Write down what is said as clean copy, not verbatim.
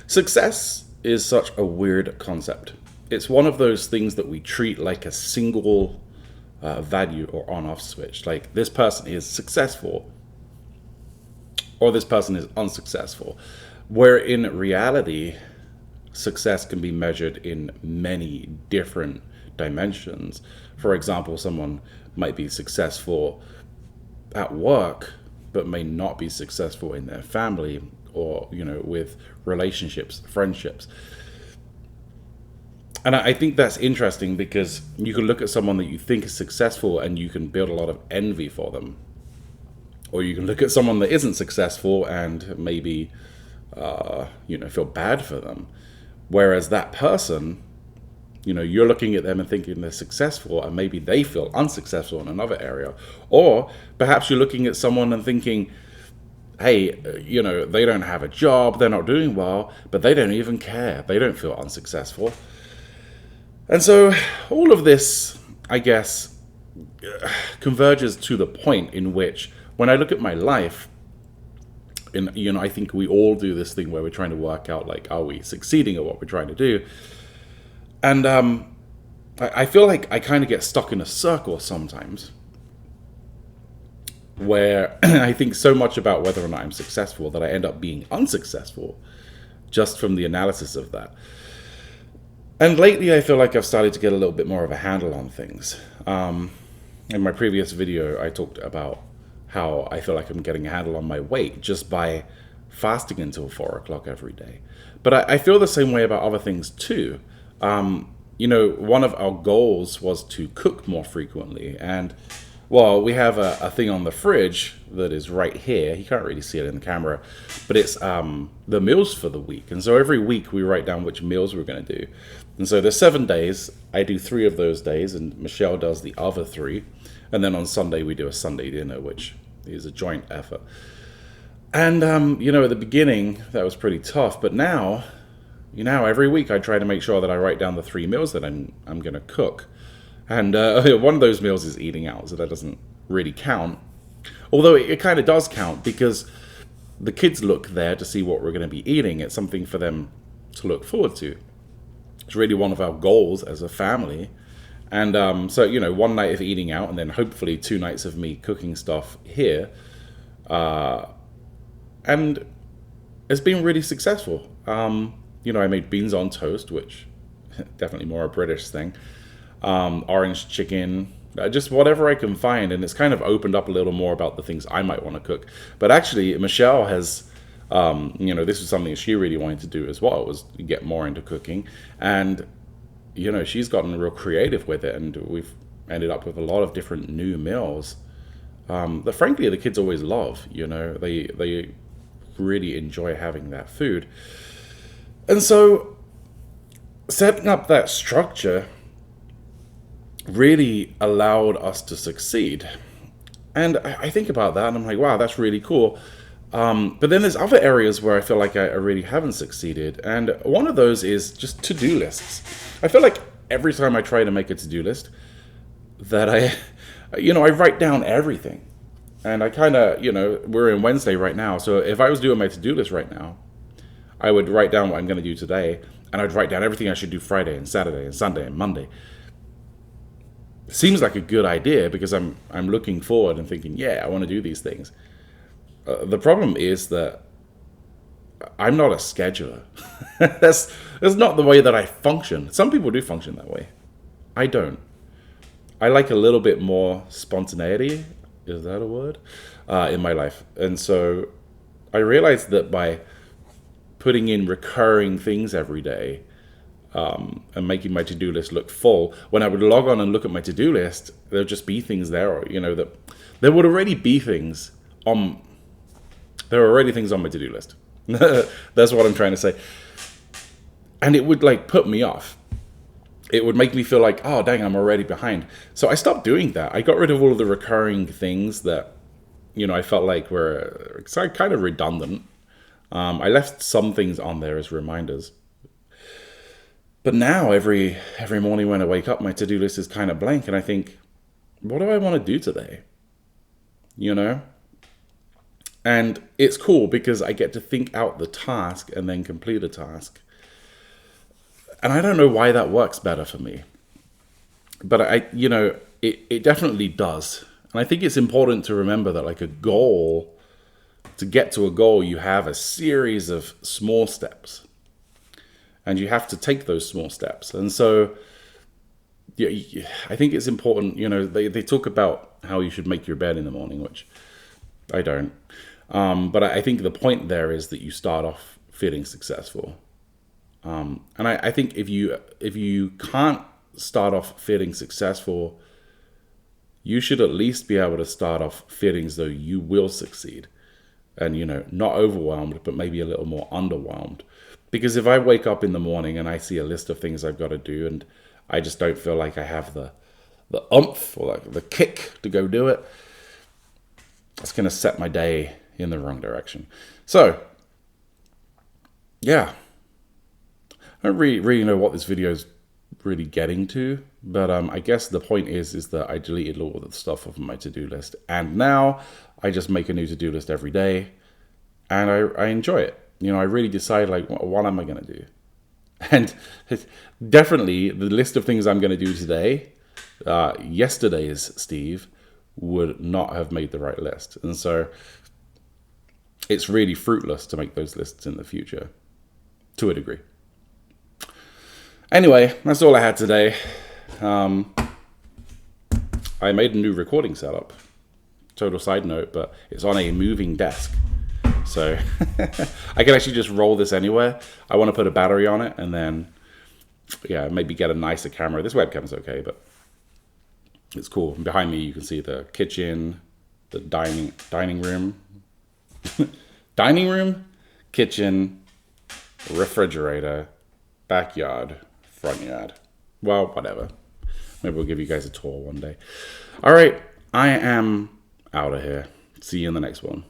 Success is such a weird concept. It's one of those things that we treat like a single value or on off switch. Like this person is successful or this person is unsuccessful. Where in reality, success can be measured in many different dimensions. For example, someone might be successful at work, but may not be successful in their family or, with relationships, friendships. And I think that's interesting because you can look at someone that you think is successful and you can build a lot of envy for them. Or you can look at someone that isn't successful and maybe, feel bad for them. Whereas that person, you're looking at them and thinking they're successful and maybe they feel unsuccessful in another area. Or perhaps you're looking at someone and thinking, hey, they don't have a job, they're not doing well, but they don't even care. They don't feel unsuccessful. And so all of this, I guess, converges to the point in which when I look at my life, and I think we all do this thing where we're trying to work out, like, are we succeeding at what we're trying to do? And I feel like I kind of get stuck in a circle sometimes where I think so much about whether or not I'm successful that I end up being unsuccessful just from the analysis of that. And lately I feel like I've started to get a little bit more of a handle on things. In my previous video, I talked about how I feel like I'm getting a handle on my weight just by fasting until 4 o'clock every day. But I feel the same way about other things too. One of our goals was to cook more frequently. And, well, we have a thing on the fridge that is right here. You can't really see it in the camera. But it's the meals for the week. And so every week we write down which meals we're going to do. And so there's 7 days. I do 3 of those days, and Michelle does the other 3. And then on Sunday we do a Sunday dinner, which is a joint effort. And, at the beginning that was pretty tough. But now, every week I try to make sure that I write down the 3 meals that I'm going to cook. And one of those meals is eating out, so that doesn't really count. Although it kind of does count because the kids look there to see what we're going to be eating. It's something for them to look forward to. It's really one of our goals as a family. And so, one night of eating out and then hopefully 2 nights of me cooking stuff here. And it's been really successful. I made beans on toast, which definitely more a British thing. Orange chicken, just whatever I can find. And it's kind of opened up a little more about the things I might want to cook. But actually, Michelle has, this was something she really wanted to do as well, was get more into cooking. And, she's gotten real creative with it. And we've ended up with a lot of different new meals that, frankly, the kids always love. They really enjoy having that food. And so setting up that structure really allowed us to succeed. And I think about that and I'm like, wow, that's really cool. But then there's other areas where I feel like I really haven't succeeded. And one of those is just to-do lists. I feel like every time I try to make a to-do list that I write down everything. And I kind of, we're in Wednesday right now. So if I was doing my to-do list right now, I would write down what I'm going to do today. And I'd write down everything I should do Friday and Saturday and Sunday and Monday. Seems like a good idea because I'm looking forward and thinking, yeah, I want to do these things. The problem is that I'm not a scheduler. That's not the way that I function. Some people do function that way. I don't. I like a little bit more spontaneity. Is that a word? In my life. And so I realized that by putting in recurring things every day and making my to-do list look full, when I would log on and look at my to-do list, there'd just be things there, or, that there would already be things on. There are already things on my to-do list. That's what I'm trying to say. And it would put me off. It would make me feel like, oh, dang, I'm already behind. So I stopped doing that. I got rid of all of the recurring things that, I felt like were kind of redundant. I left some things on there as reminders. But now every morning when I wake up, my to-do list is kind of blank. And I think, what do I want to do today? And it's cool because I get to think out the task and then complete a task. And I don't know why that works better for me. But it definitely does. And I think it's important to remember that, like, a goal, to get to a goal, you have a series of small steps. And you have to take those small steps. And so, yeah, I think it's important, they talk about how you should make your bed in the morning, which I don't. But I think the point there is that you start off feeling successful. And I think if you can't start off feeling successful, you should at least be able to start off feeling as though you will succeed. And, not overwhelmed, but maybe a little more underwhelmed. Because if I wake up in the morning and I see a list of things I've got to do and I just don't feel like I have the oomph or like the kick to go do it, that's going to set my day in the wrong direction. So, yeah. I don't really know what this video is really getting to, but I guess the point is that I deleted all of the stuff off of my to-do list, and now I just make a new to-do list every day, and I enjoy it. I really decide, like, what am I going to do? And definitely the list of things I'm going to do today, yesterday's Steve would not have made the right list. And so it's really fruitless to make those lists in the future, to a degree. Anyway, that's all I had today. I made a new recording setup. Total side note, but it's on a moving desk. So I can actually just roll this anywhere. I want to put a battery on it and then, maybe get a nicer camera. This webcam's okay, but it's cool. And behind me, you can see the kitchen, the dining room, dining room, kitchen, refrigerator, backyard, front yard. Well, whatever. Maybe we'll give you guys a tour one day. All right, I am out of here. See you in the next one.